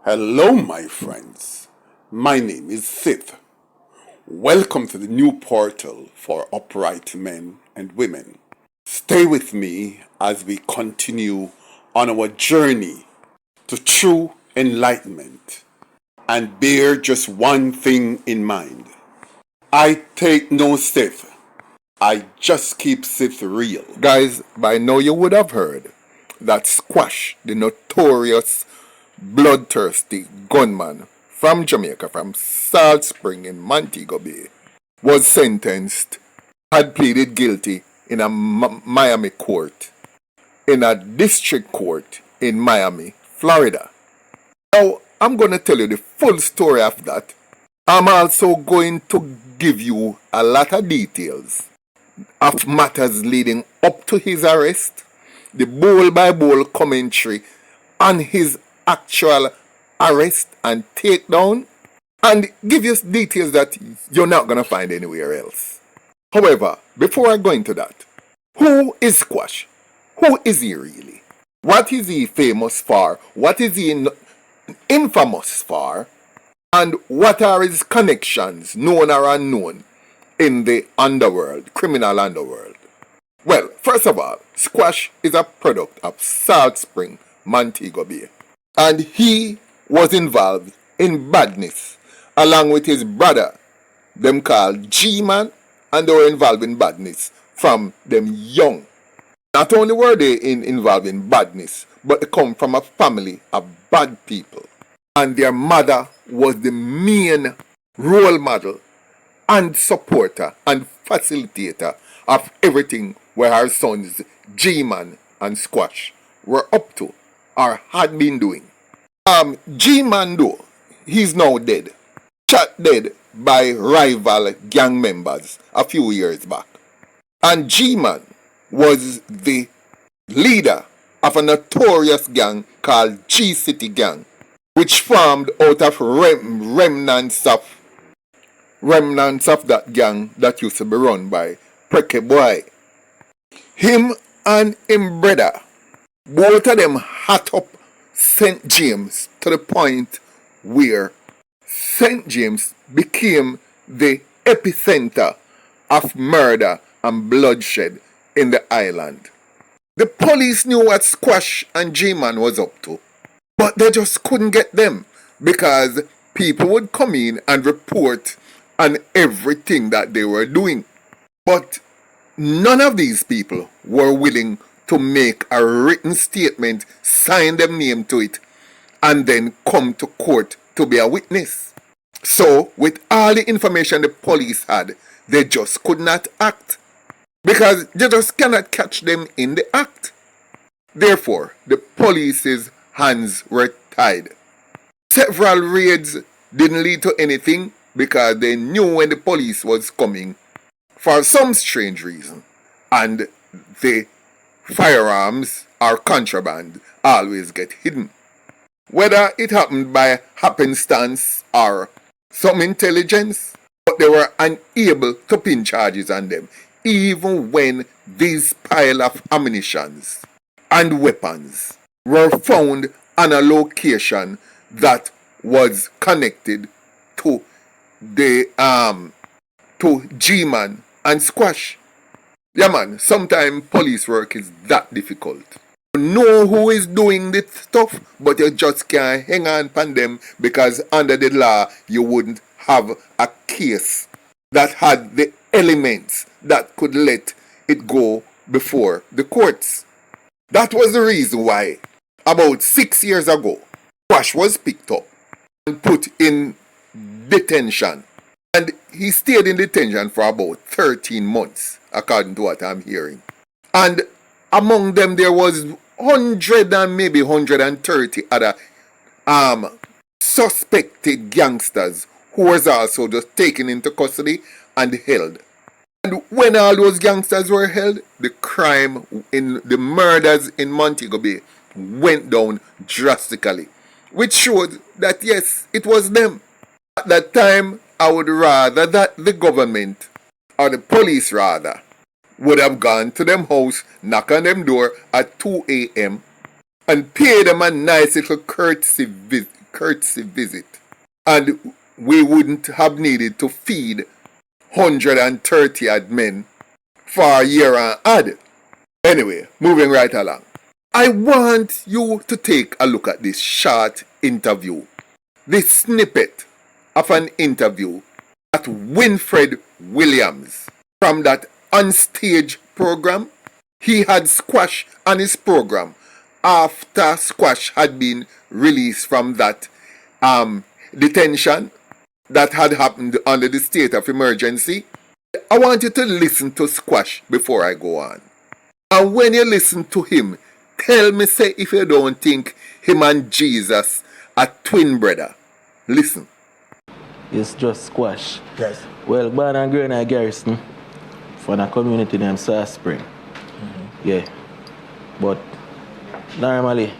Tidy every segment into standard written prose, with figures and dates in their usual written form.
Hello, my friends. My name is Sith. Welcome to the new portal for upright men and women. Stay with me as we continue on our journey to true enlightenment and bear just one thing in mind. I take no Sith. I just keep Sith real. Guys, by now you would have heard that Squash, the notorious bloodthirsty gunman from Jamaica, from Salt Spring in Montego Bay, was sentenced, had pleaded guilty in a Miami court, in a district court in Miami, Florida. Now, I'm going to tell you the full story of that. I'm also going to give you a lot of details of matters leading up to his arrest, the bowl by bowl commentary on his actual arrest and takedown, and give you details that you're not going to find anywhere else. However, before I go into that, who is Squash? Who is he really? What is he famous for? What is he infamous for? And what are his connections, known or unknown, in the underworld, criminal underworld? Well, first of all, Squash is a product of Salt Spring, Montego Bay. And he was involved in badness, along with his brother, them called G-Man, and they were involved in badness from them young. Not only were they involved in badness, but they come from a family of bad people. And their mother was the main role model and supporter and facilitator of everything where her sons G-Man and Squash were up to or had been doing. G-Man though, he's now dead. Shot dead by rival gang members a few years back. And G-Man was the leader of a notorious gang called G-City Gang, which formed out of remnants of that gang that used to be run by Preke Boy. Him and him brother, both of them hot up St. James to the point where St. James became the epicenter of murder and bloodshed in the island. The police knew what Squash and G-Man was up to, but they just couldn't get them because people would come in and report on everything that they were doing. But none of these people were willing to make a written statement, sign their name to it, and then come to court to be a witness. So, with all the information the police had, they just could not act, because they just cannot catch them in the act. Therefore, the police's hands were tied. Several raids didn't lead to anything because they knew when the police was coming for some strange reason, and the firearms or contraband always get hidden. Whether it happened by happenstance or some intelligence, but they were unable to pin charges on them, even when these pile of ammunitions and weapons were found on a location that was connected to the to G-Man and Squash. Yeah man, sometimes police work is that difficult. You know who is doing this stuff, but you just can't hang on upon them because under the law you wouldn't have a case that had the elements that could let it go before the courts. That was the reason why about 6 years ago, Squash was picked up and put in detention. And he stayed in detention for about 13 months, according to what I'm hearing. And among them there was 100 and maybe 130 other suspected gangsters who was also just taken into custody and held. And when all those gangsters were held, the crime in the murders in Montego Bay went down drastically, which showed that yes, it was them. At that time, I would rather that the government, or the police rather, would have gone to them house, knock on them door at 2 a.m. and pay them a nice little courtesy visit, and we wouldn't have needed to feed 130 odd men for a year and odd. Anyway, moving right along. I want you to take a look at this short interview, this snippet of an interview that Winfred Williams from that onstage program. He had Squash on his program after Squash had been released from that detention that had happened under the state of emergency. I want you to listen to Squash before I go on. And when you listen to him, tell me say if you don't think him and Jesus are twin brother. Listen. It's just Squash. Yes. Well, born and grown in Garrison from a community named South Spring. Yeah. But normally,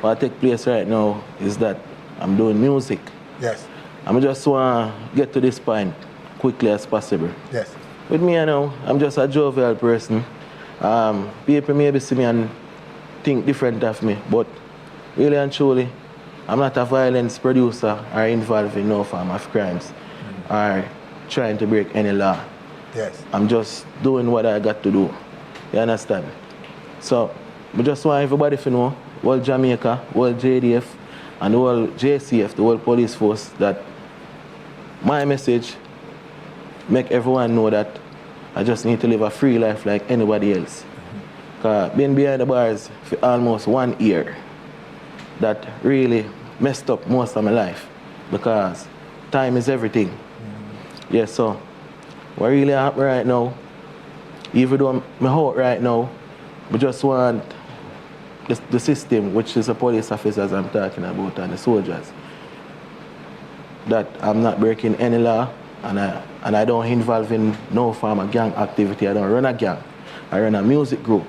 what take place right now is that I'm doing music. Yes. I just want to get to this point quickly as possible. Yes. With me, you know, I'm just a jovial person. People maybe see me and think different of me, but really and truly, I'm not a violence producer or involved in no form of crimes or trying to break any law. Yes. I'm just doing what I got to do. You understand? So, I just want everybody to know, whole Jamaica, whole JDF, and the whole JCF, the whole police force, that my message make everyone know that I just need to live a free life like anybody else. Because being behind the bars for almost 1 year, that really messed up most of my life because time is everything. Yeah, so what really happening right now, even though I'm out right now, we just want the system, which is the police officers I'm talking about and the soldiers, that I'm not breaking any law and I don't involve in no form of gang activity. I don't run a gang. I run a music group,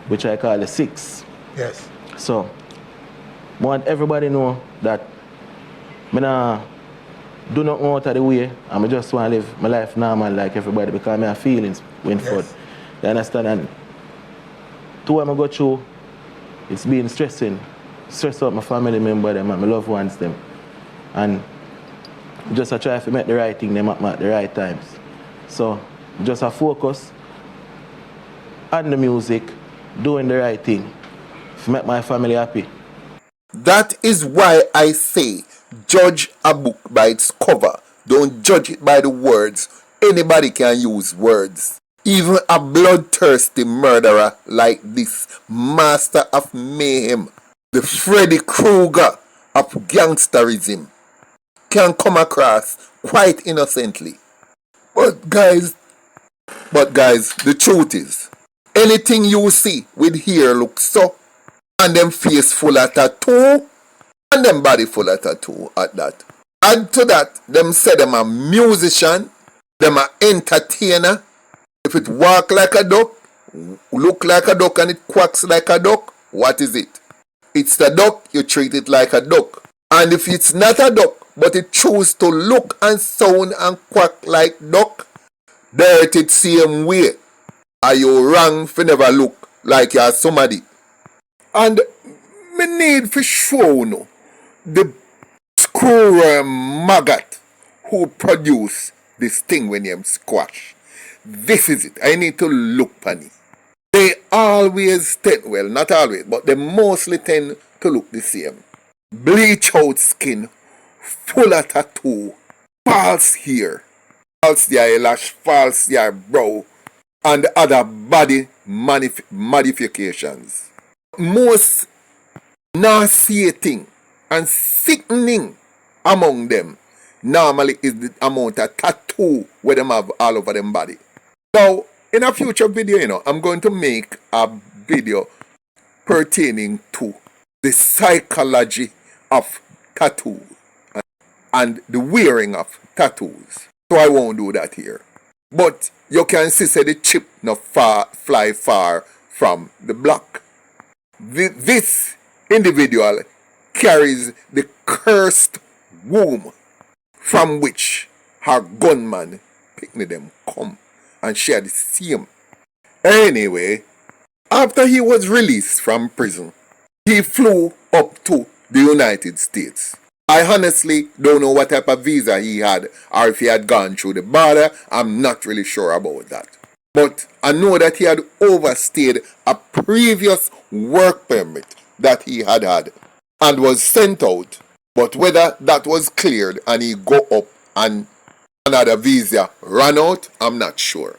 which I call the Six. Yes. So, I want everybody to know that I do not go out of the way and I just want to live my life normal like everybody because my feelings went forth. You understand? And to what I go through, it's been stress out my family member them and my loved ones them. And just I try to make the right thing them at the right times. So just a focus on the music, doing the right thing to make my family happy. That is why I say, judge a book by its cover. Don't judge it by the words. Anybody can use words. Even a bloodthirsty murderer like this, master of mayhem, the Freddy Krueger of gangsterism, can come across quite innocently. But guys, the truth is, anything you see with hair look so, and them face full of tattoo, and them body full of tattoo at that. Add to that, them say them a musician, them a entertainer. If it walk like a duck, look like a duck, and it quacks like a duck, what is it? It's the duck, you treat it like a duck. And if it's not a duck, but it chooses to look and sound and quack like duck, dirt it same way. Are you wrong for never look like you're somebody? And me need for show no the screwworm maggot who produced this thing when you Squash. This is it. I need to look funny. They always tend, well, not always, but they mostly tend to look the same. Bleach out skin, full of tattoo, false hair, false eyelash, false eyebrow, and other body modifications. Most nauseating and sickening among them normally is the amount of tattoo where them have all over them body. Now, in a future video, I'm going to make a video pertaining to the psychology of tattoos and the wearing of tattoos. So I won't do that here. But you can see say the chip not fly far from the block. This individual carries the cursed womb from which her gunman picnic them come and share the same. Anyway, after he was released from prison, he flew up to the United States. I honestly don't know what type of visa he had or if he had gone through the border. I'm not really sure about that. But I know that he had overstayed a previous work permit that he had and was sent out. But whether that was cleared and he go up and another visa ran out, I'm not sure.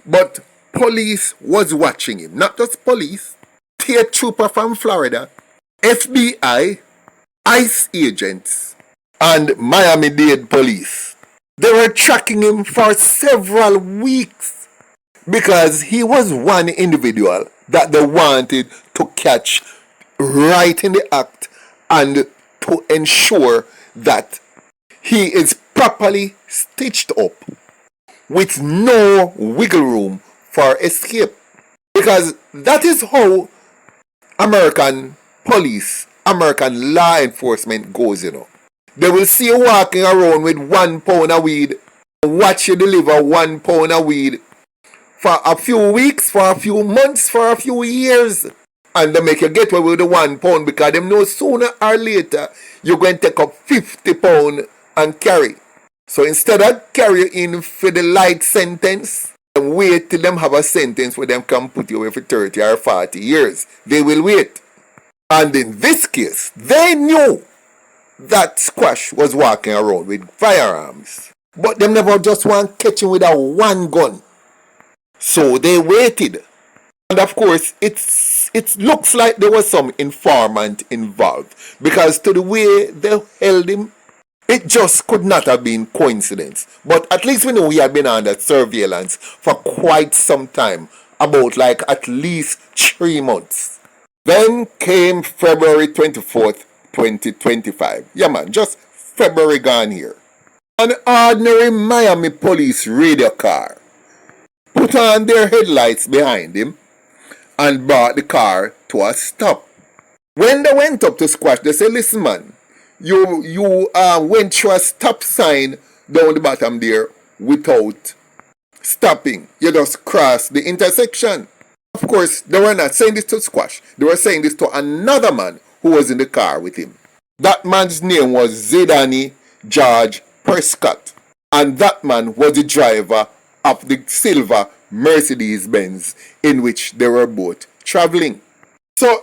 But police was watching him. Not just police, state trooper from Florida, FBI, ICE agents, and Miami-Dade police. They were tracking him for several weeks because he was one individual that they wanted to catch right in the act and to ensure that he is properly stitched up with no wiggle room for escape. Because that is how American police, American law enforcement goes, you know. They will see you walking around with 1 pound of weed, watch you deliver 1 pound of weed for a few weeks, for a few months, for a few years. And they make you get away with the 1 pound because them know sooner or later you're going to take up 50 pound and carry. So instead of carry in for the light sentence, and wait till them have a sentence where them can put you away for 30 or 40 years. They will wait. And in this case, they knew that Squash was walking around with firearms. But them never just want to catch him with a one gun. So they waited. And of course, it looks like there was some informant involved. Because to the way they held him, it just could not have been coincidence. But at least we know he had been under surveillance for quite some time. About like at least 3 months. Then came February 24th, 2025. Yeah man, just February gone here. An ordinary Miami police radio car put on their headlights behind him and brought the car to a stop. When they went up to Squash, they said, listen man, you went through a stop sign down the bottom there without stopping. You just crossed the intersection. Of course, they were not saying this to Squash. They were saying this to another man who was in the car with him. That man's name was Zidane George Prescott. And that man was the driver of the silver Mercedes-Benz in which they were both traveling. So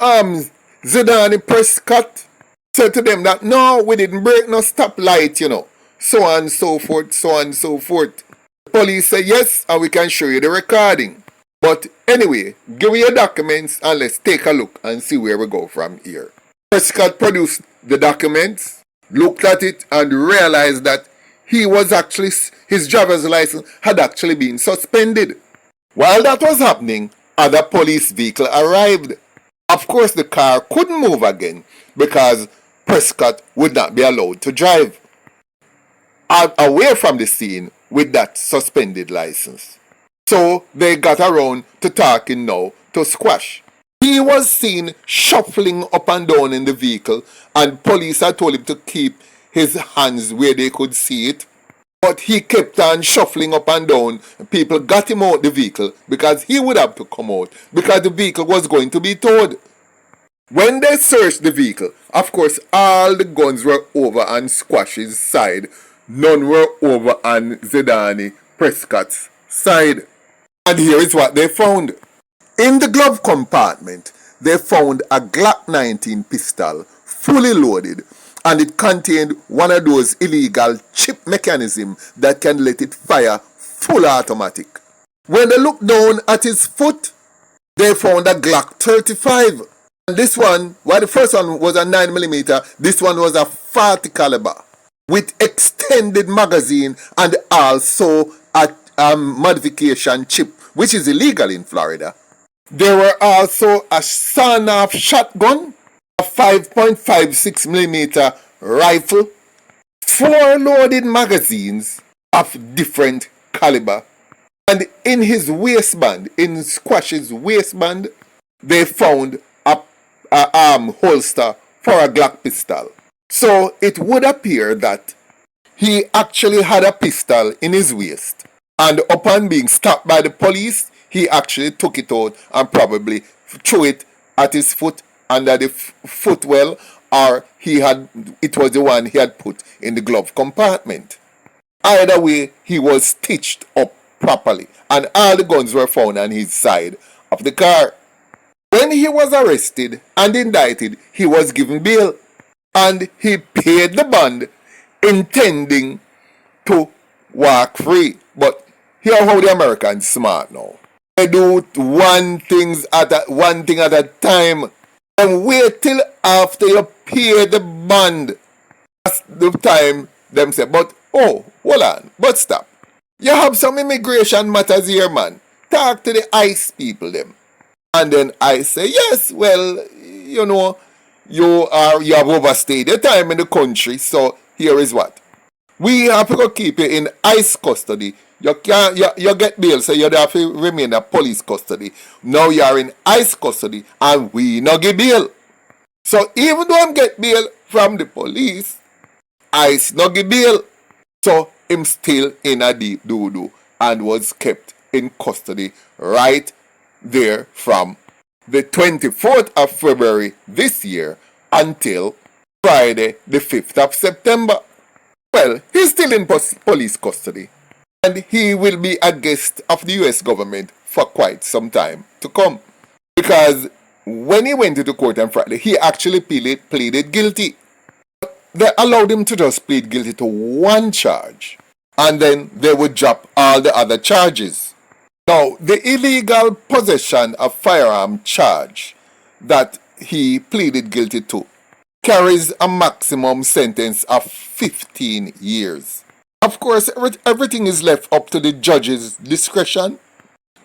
Zidane Prescott said to them that no, we didn't break no stoplight, you know. So on and so forth, so on and so forth. The police said yes, and we can show you the recording. But anyway, give me your documents and let's take a look and see where we go from here. Prescott produced the documents, looked at it and realized that his driver's license had actually been suspended. While that was happening, other police vehicle arrived. Of course, the car couldn't move again because Prescott would not be allowed to drive away from the scene with that suspended license. So they got around to talking now to Squash. He was seen shuffling up and down in the vehicle and police had told him to keep his hands where they could see it. But he kept on shuffling up and down. People got him out the vehicle because he would have to come out because the vehicle was going to be towed. When they searched the vehicle, of course, all the guns were over on Squash's side. None were over on Zidane Prescott's side. And here is what they found. In the glove compartment, they found a Glock 19 pistol, fully loaded, and it contained one of those illegal chip mechanisms that can let it fire full automatic. When they looked down at his foot, they found a Glock 35. And this one, while the first one was a 9mm, this one was a 40 caliber with extended magazine and also a modification chip, which is illegal in Florida. There were also a sawn-off shotgun, a 5.56mm rifle, 4 loaded magazines of different caliber, and in his waistband, in Squash's waistband, they found a holster for a Glock pistol. So it would appear that he actually had a pistol in his waist, and upon being stopped by the police, he actually took it out and probably threw it at his foot under the footwell or it was the one he had put in the glove compartment. Either way, he was stitched up properly, and all the guns were found on his side of the car. When he was arrested and indicted, he was given bail, and he paid the bond, intending to walk free. But hear how the Americans smart now. They do one thing at a time, and wait till after you pay the bond. That's the time them say, but oh, hold on, but stop. You have some immigration matters here, man. Talk to the ICE people, them. And then I say, yes, well, you have overstayed your time in the country, so here is what. We have to keep you in ICE custody. You get bail, so you have to remain in police custody. Now you are in ICE custody, and we not give bail. So even though I'm get bail from the police, ICE not give bail. So him still in a deep doo-doo and was kept in custody right there from the 24th of February this year until Friday the 5th of September. Well, he's still in police custody, and he will be a guest of the US government for quite some time to come. Because when he went to the court on Friday, he actually pleaded guilty. They allowed him to just plead guilty to one charge, and then they would drop all the other charges. Now, the illegal possession of firearm charge that he pleaded guilty to carries a maximum sentence of 15 years. Of course, everything is left up to the judge's discretion,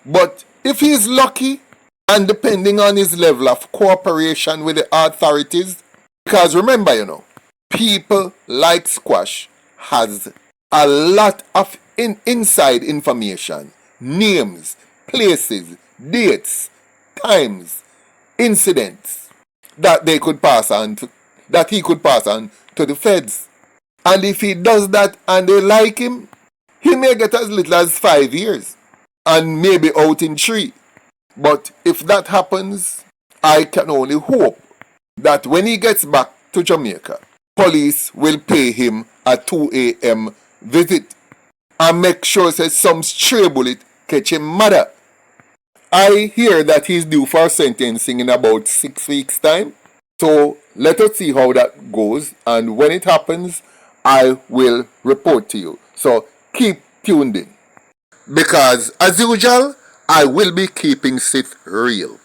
but if he is lucky, and depending on his level of cooperation with the authorities, because remember, people like Squash has a lot of inside information, names, places, dates, times, incidents that he could pass on to the feds. And if he does that and they like him, he may get as little as 5 years and maybe out in 3. But if that happens, I can only hope that when he gets back to Jamaica, police will pay him a 2 a.m. visit and make sure that some stray bullet catch him mother. I hear that he's due for sentencing in about 6 weeks' time. So let us see how that goes, and when it happens, I will report to you. So keep tuned in, because as usual, I will be keeping Sith real.